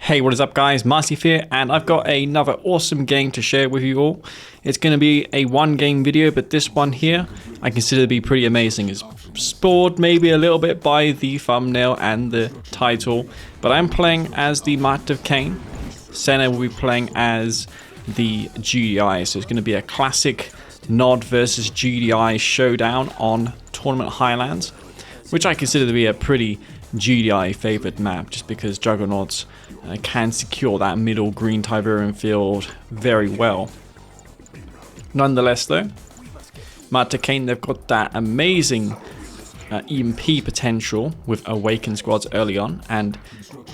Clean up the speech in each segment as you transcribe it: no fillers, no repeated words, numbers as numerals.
Hey, what is up guys, Marcy here, and I've got another awesome game to share with you all. It's going to be a one game video, but this one here I consider to be pretty amazing. It's spoiled maybe a little bit by the thumbnail and the title, but I'm playing as the Might of Kane. Senna will be playing as the GDI, so it's going to be a classic Nod versus GDI showdown on Tournament Highlands, which I consider to be a pretty GDI favoured map, just because Juggernauts can secure that middle green Tiberian field very well. Nonetheless though, Might of Kane, they've got that amazing EMP potential with Awakened squads early on, and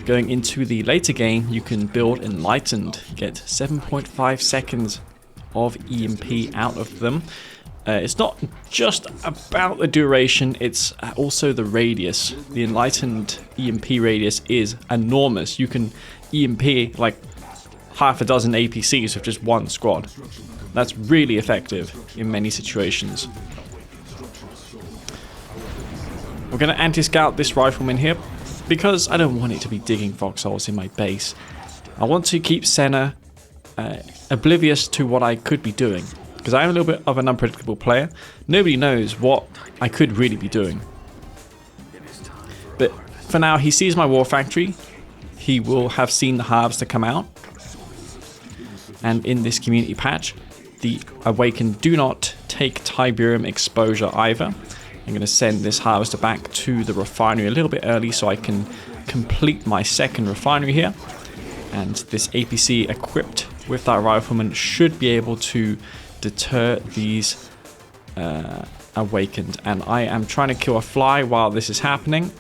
going into the later game you can build Enlightened, get 7.5 seconds of EMP out of them. It's not just about the duration, it's also the radius. The Enlightened EMP radius is enormous. You can EMP like half a dozen APCs with just one squad. That's really effective in many situations. We're going to anti-scout this rifleman here because I don't want it to be digging foxholes in my base. I want to keep Senna oblivious to what I could be doing, because I'm a little bit of an unpredictable player. Nobody knows what I could really be doing. But for now, he sees my war factory. He will have seen the harvester come out. And in this community patch, the Awakened do not take Tiberium exposure either. I'm going to send this harvester back to the refinery a little bit early so I can complete my second refinery here. And this APC equipped with that rifleman should be able to deter these Awakened. And I am trying to kill a fly while this is happening.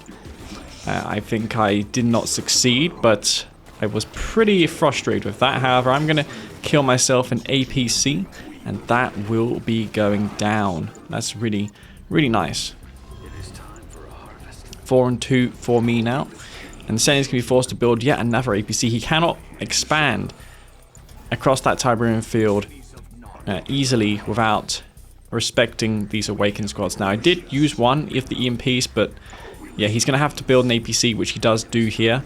I think I did not succeed, but I was pretty frustrated with that. However, I'm going to kill myself an APC, and that will be going down. That's really, really nice. 4-2 for me now. And Senna's going to be forced to build yet another APC. He cannot expand across that Tiberian field easily without respecting these Awakened squads. Now, I did use one of the EMPs, but yeah, he's going to have to build an APC, which he does do here,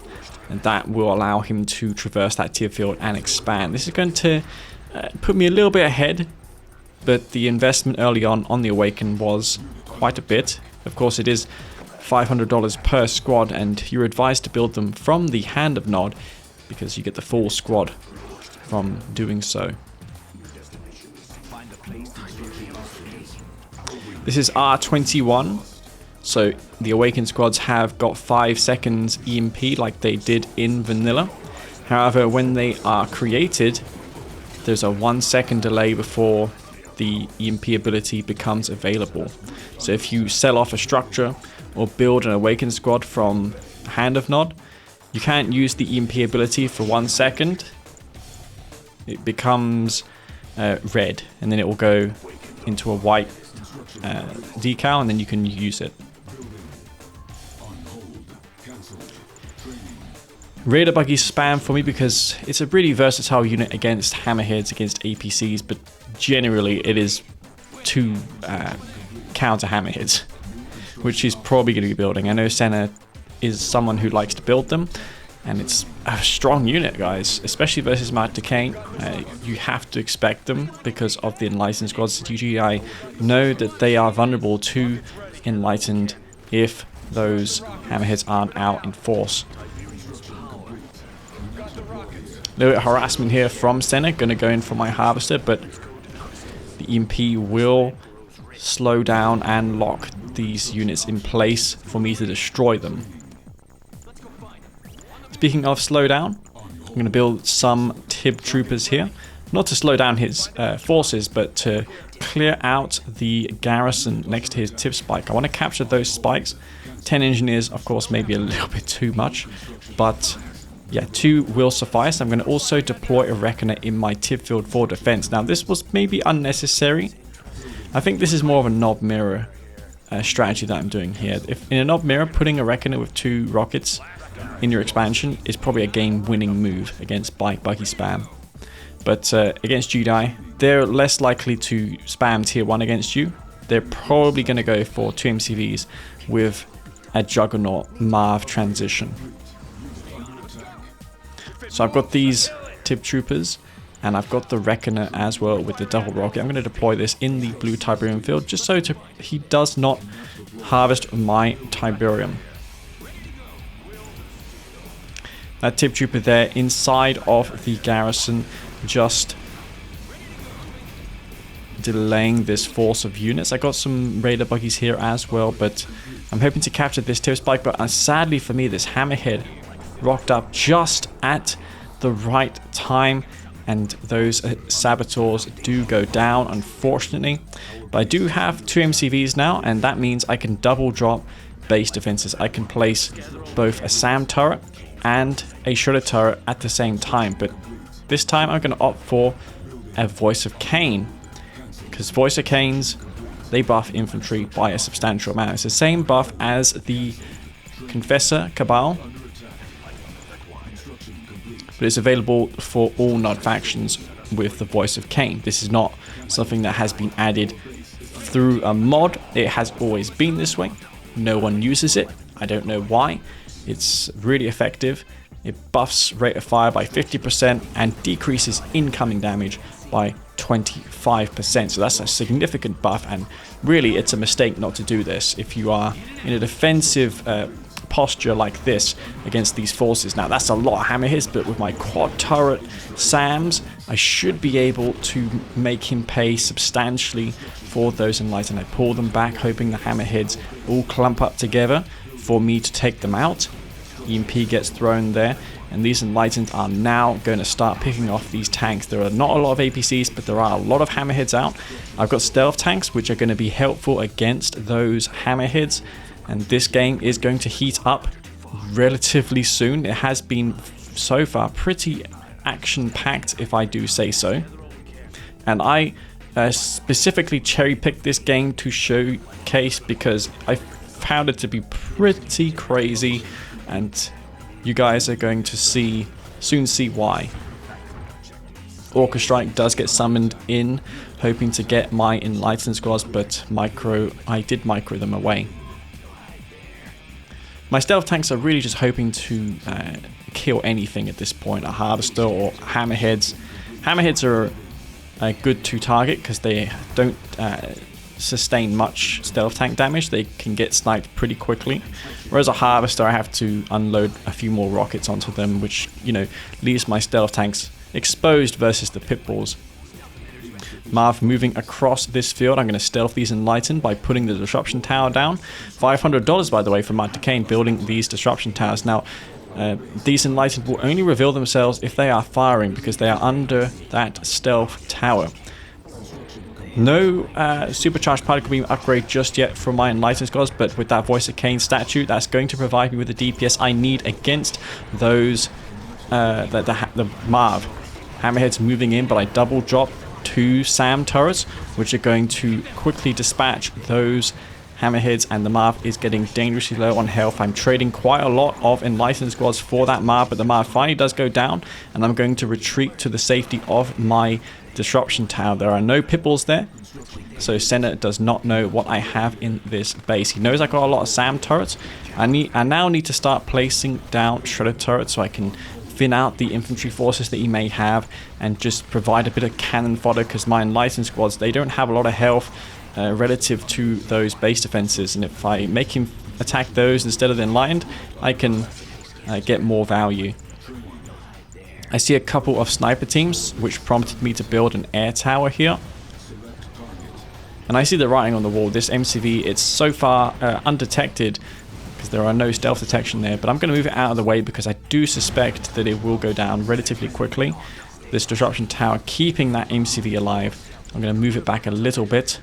and that will allow him to traverse that tier field and expand. This is going to put me a little bit ahead, but the investment early on the Awakened was quite a bit. Of course, it is $500 per squad, and you're advised to build them from the Hand of Nod because you get the full squad from doing so. This is R21, so the Awakened squads have got 5 seconds EMP like they did in vanilla. However, when they are created, there's a 1 second delay before the EMP ability becomes available. So if you sell off a structure or build an Awakened squad from Hand of Nod, you can't use the EMP ability for 1 second. It becomes red, and then it will go into a white decal, and then you can use it. Raider buggy spam for me because it's a really versatile unit against Hammerheads, against APCs, but generally it is to counter Hammerheads, which he's probably going to be building. I know Senna is someone who likes to build them, and it's a strong unit, guys, especially versus Might of Kane. You have to expect them because of the Enlightened squads. The GGI know that they are vulnerable to Enlightened if those Hammerheads aren't out in force. A little bit of harassment here from Senna, going to go in for my harvester, but the EMP will slow down and lock these units in place for me to destroy them. Speaking of slow down, I'm going to build some Tib troopers here. Not to slow down his forces, but to clear out the garrison next to his Tib spike. I want to capture those spikes. 10 engineers, of course, maybe a little bit too much, but yeah, 2 will suffice. I'm going to also deploy a Reckoner in my Tib field for defense. Now, this was maybe unnecessary. I think this is more of a knob mirror strategy that I'm doing here. If in a knob mirror, putting a Reckoner with 2 rockets in your expansion is probably a game-winning move against buggy spam. But against GDI, they're less likely to spam tier 1 against you. They're probably going to go for 2 MCVs with a Juggernaut Marv transition. So I've got these tip troopers, and I've got the Reckoner as well with the double rocket. I'm going to deploy this in the blue Tiberium field just so he does not harvest my Tiberium. That tip trooper there inside of the garrison, just delaying this force of units. I got some raider buggies here as well, but I'm hoping to capture this tip spike. But sadly for me, this Hammerhead rocked up just at the right time, and those saboteurs do go down, unfortunately. But I do have 2 MCVs now, and that means I can double drop base defenses. I can place both a SAM turret and a Shredder turret at the same time. But this time I'm going to opt for a Voice of Kane, because Voice of Canes, they buff infantry by a substantial amount. It's the same buff as the Confessor Cabal, but it's available for all NOD factions with the Voice of Kane. This is not something that has been added through a mod. It has always been this way. No one uses it. I don't know why. It's really effective. It buffs rate of fire by 50% and decreases incoming damage by 25%. So that's a significant buff, and really it's a mistake not to do this if you are in a defensive posture like this against these forces. Now that's a lot of Hammerheads, but with my quad turret SAMs, I should be able to make him pay substantially for those Enlightened. I pull them back, hoping the Hammerheads all clump up together for me to take them out. EMP gets thrown there, and these Enlightened are now going to start picking off these tanks. There are not a lot of APCs, but there are a lot of Hammerheads out. I've got stealth tanks, which are going to be helpful against those Hammerheads, and this game is going to heat up relatively soon. It has been so far pretty action-packed, if I do say so. And I specifically cherry-picked this game to showcase because I found it to be pretty crazy, and you guys are going to soon see why. Orca Strike does get summoned in, hoping to get my Enlightened squads, but I did micro them away. My stealth tanks are really just hoping to kill anything at this point, a Harvester or Hammerheads. Hammerheads are good to target because they don't sustain much stealth tank damage. They can get sniped pretty quickly, whereas a Harvester, I have to unload a few more rockets onto them, which, you know, leaves my stealth tanks exposed versus the pitballs. Marv moving across this field. I'm going to stealth these Enlightened by putting the disruption tower down. $500, by the way, for Matt Kane building these disruption towers. Now, these Enlightened will only reveal themselves if they are firing, because they are under that stealth tower. No supercharged particle beam upgrade just yet from my Enlightened squads, but with that Voice of Kane statue, that's going to provide me with the DPS I need against those the Marv. Hammerheads moving in, but I double drop 2 SAM turrets, which are going to quickly dispatch those Hammerheads, and the Marv is getting dangerously low on health. I'm trading quite a lot of Enlightened squads for that Marv, but the Marv finally does go down, and I'm going to retreat to the safety of my disruption tower. There are no pitballs there, so Senna does not know what I have in this base. He knows I got a lot of SAM turrets. I now need to start placing down Shredder turrets so I can thin out the infantry forces that he may have and just provide a bit of cannon fodder, because my Enlightened squads, they don't have a lot of health relative to those base defenses, and if I make him attack those instead of the Enlightened, I can get more value. I see a couple of sniper teams, which prompted me to build an air tower here. And I see the writing on the wall. This MCV, it's so far undetected because there are no stealth detection there, but I'm going to move it out of the way because I do suspect that it will go down relatively quickly. This disruption tower keeping that MCV alive. I'm going to move it back a little bit.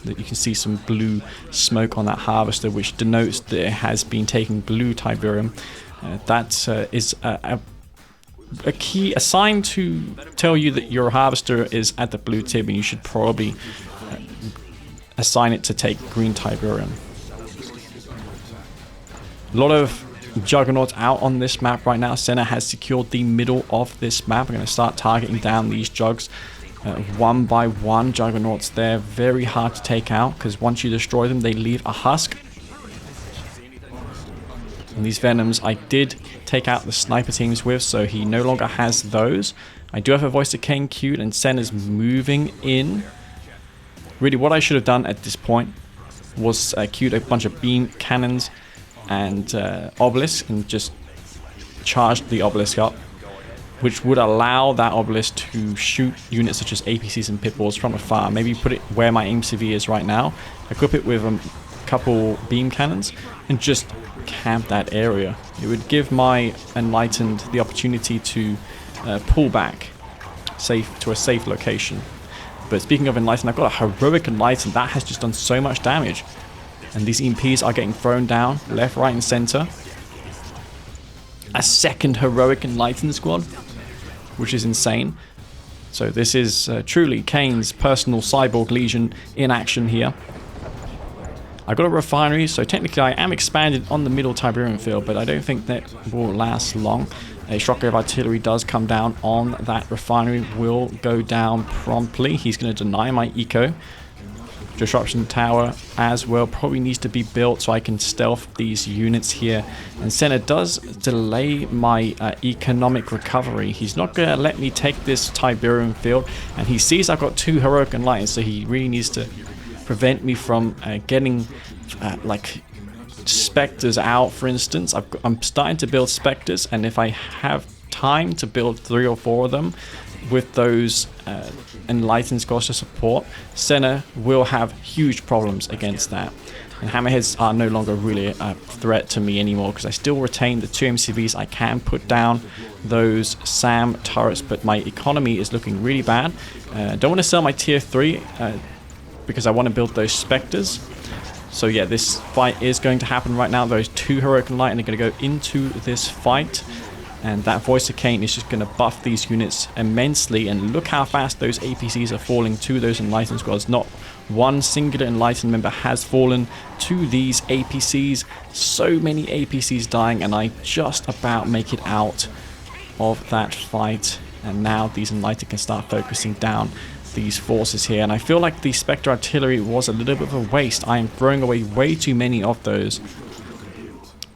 You can see some blue smoke on that Harvester, which denotes that it has been taking blue Tiberium. That is a sign to tell you that your Harvester is at the blue tib, and you should probably assign it to take green Tiberium. A lot of Juggernauts out on this map right now. Senna has secured the middle of this map. I'm going to start targeting down these Jugs one by one. Juggernauts there, very hard to take out because once you destroy them, they leave a husk. And these Venoms I did take out the sniper teams with, so he no longer has those. I do have a voice of Kane queued, and Senna's moving in. Really, what I should have done at this point was queued a bunch of beam cannons and obelisk, and just charged the obelisk up, which would allow that obelisk to shoot units such as APCs and pitballs from afar. Maybe put it where my aim CV is right now, equip it with a couple beam cannons, and just camp that area. It would give my Enlightened the opportunity to pull back to a safe location. But speaking of Enlightened, I've got a heroic Enlightened that has just done so much damage. And these EMPs are getting thrown down left, right, and center. A second heroic Enlightened squad, which is insane. So this is truly Kane's personal Cyborg Legion in action here. I got a refinery, so technically I am expanded on the middle Tiberium field, but I don't think that will last long. A shockwave artillery does come down on that refinery, will go down promptly. He's going to deny my eco. Disruption tower as well probably needs to be built so I can stealth these units here. And Senna does delay my economic recovery. He's not going to let me take this Tiberium field, and he sees I've got 2 heroic Enlightened, so he really needs to prevent me from getting like Spectres out, for instance. I'm starting to build Spectres, and if I have time to build 3 or 4 of them with those Enlightened squads to support, Senna will have huge problems against that. And Hammerheads are no longer really a threat to me anymore, because I still retain the 2 MCVs. I can put down those SAM turrets, but my economy is looking really bad. Don't want to sell my tier 3 because I want to build those Spectres. So yeah, this fight is going to happen right now. Those 2 heroic Enlightened are going to go into this fight, and that voice of Kane is just going to buff these units immensely. And look how fast those APCs are falling to those Enlightened squads. Not one singular Enlightened member has fallen to these APCs. So many APCs dying, and I just about make it out of that fight. And now these Enlightened can start focusing down these forces here, and I feel like the Spectre artillery was a little bit of a waste. I am throwing away way too many of those.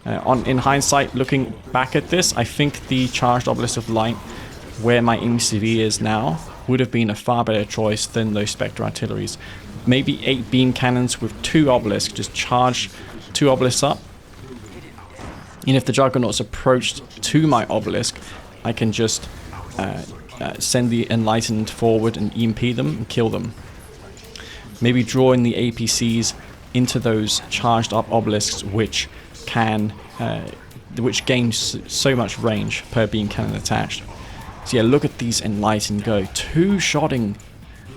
In hindsight, looking back at this, I think the charged obelisk of light, where my MCV is now, would have been a far better choice than those Spectre artilleries. Maybe 8 beam cannons with 2 obelisks, just charge 2 obelisks up. And if the Juggernauts approached to my obelisk, I can just send the Enlightened forward and EMP them and kill them. Maybe drawing the APCs into those charged up obelisks, which can gain so much range per beam cannon attached. So yeah, look at these Enlightened go. 2-shotting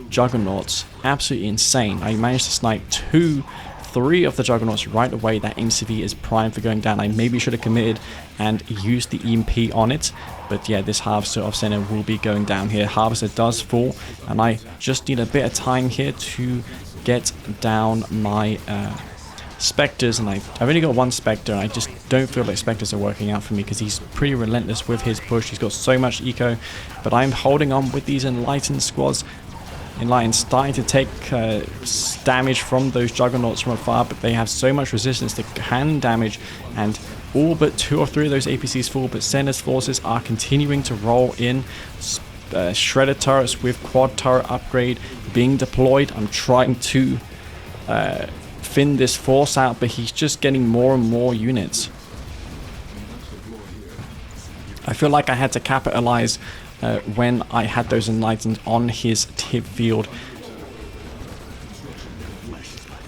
Juggernauts, absolutely insane. I managed to snipe 3 of the Juggernauts right away. That MCV is primed for going down. I maybe should have committed and used the EMP on it, but yeah, this Harvester of Senna will be going down here. Harvester does fall, and I just need a bit of time here to get down my Spectres, and I've only got 1 Spectre, and I just don't feel like Spectres are working out for me because he's pretty relentless with his push. He's got so much eco, but I'm holding on with these Enlightened squads. Enlightened starting to take damage from those Juggernauts from afar, but they have so much resistance to cannon damage, and all but 2 or 3 of those APCs fall, but Senna's forces are continuing to roll in. Shredder turrets with quad turret upgrade being deployed. I'm trying to thin this force out, but he's just getting more and more units. I feel like I had to capitalize when I had those Enlightened on his tip field.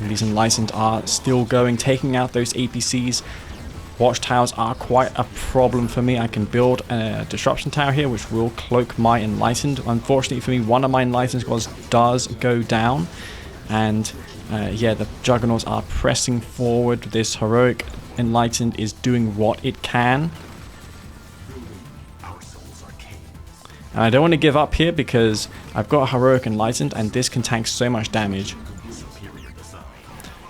And these Enlightened are still going, taking out those APCs. Watchtowers are quite a problem for me. I can build a disruption tower here, which will cloak my Enlightened. Unfortunately for me, one of my Enlightened squads does go down. And yeah, the Juggernauts are pressing forward. This heroic Enlightened is doing what it can. And I don't want to give up here because I've got a heroic Enlightened, and this can tank so much damage.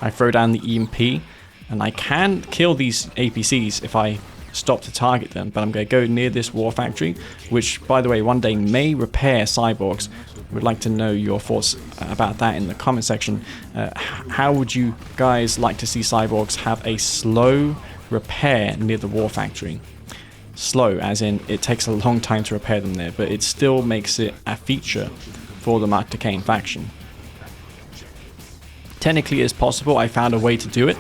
I throw down the EMP, and I can kill these APCs if I stop to target them, but I'm going to go near this war factory, which, by the way, one day may repair cyborgs. Would like to know your thoughts about that in the comment section. How would you guys like to see cyborgs have a slow repair near the war factory. Slow, as in it takes a long time to repair them there, but it still makes it a feature for the Mark to Kane faction. Technically it's possible, I found a way to do it.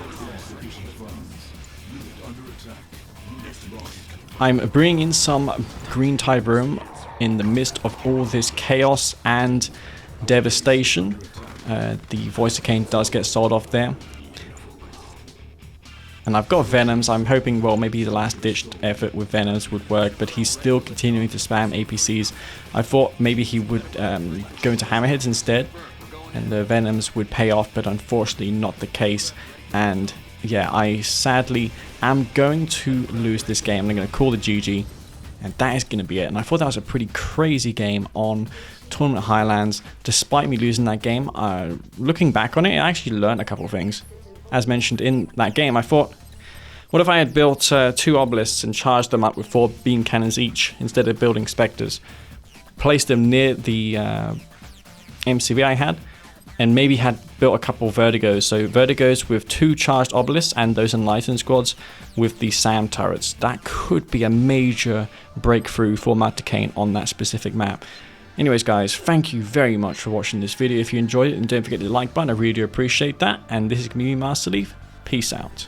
I'm bringing in some green Tiberium in the midst of all this chaos and devastation. The voice of Kane does get sold off there. And I've got Venoms. I'm hoping, well, maybe the last ditched effort with Venoms would work, but he's still continuing to spam APCs. I thought maybe he would go into Hammerheads instead, and the Venoms would pay off, but unfortunately not the case. And yeah, I sadly am going to lose this game. I'm going to call the GG, and that is going to be it. And I thought that was a pretty crazy game on Tournament Highlands. Despite me losing that game, looking back on it, I actually learned a couple of things. As mentioned in that game, I thought, what if I had built 2 obelisks and charged them up with 4 beam cannons each instead of building specters? Placed them near the MCV I had, and maybe had built a couple vertigos. So vertigos with 2 charged obelisks and those enlightened squads with the SAM turrets. That could be a major breakthrough for Mark to Kane on that specific map. Anyways guys, thank you very much for watching this video. If you enjoyed it, and don't forget to like button, I really do appreciate that. And this is me, Master Leaf. Peace out.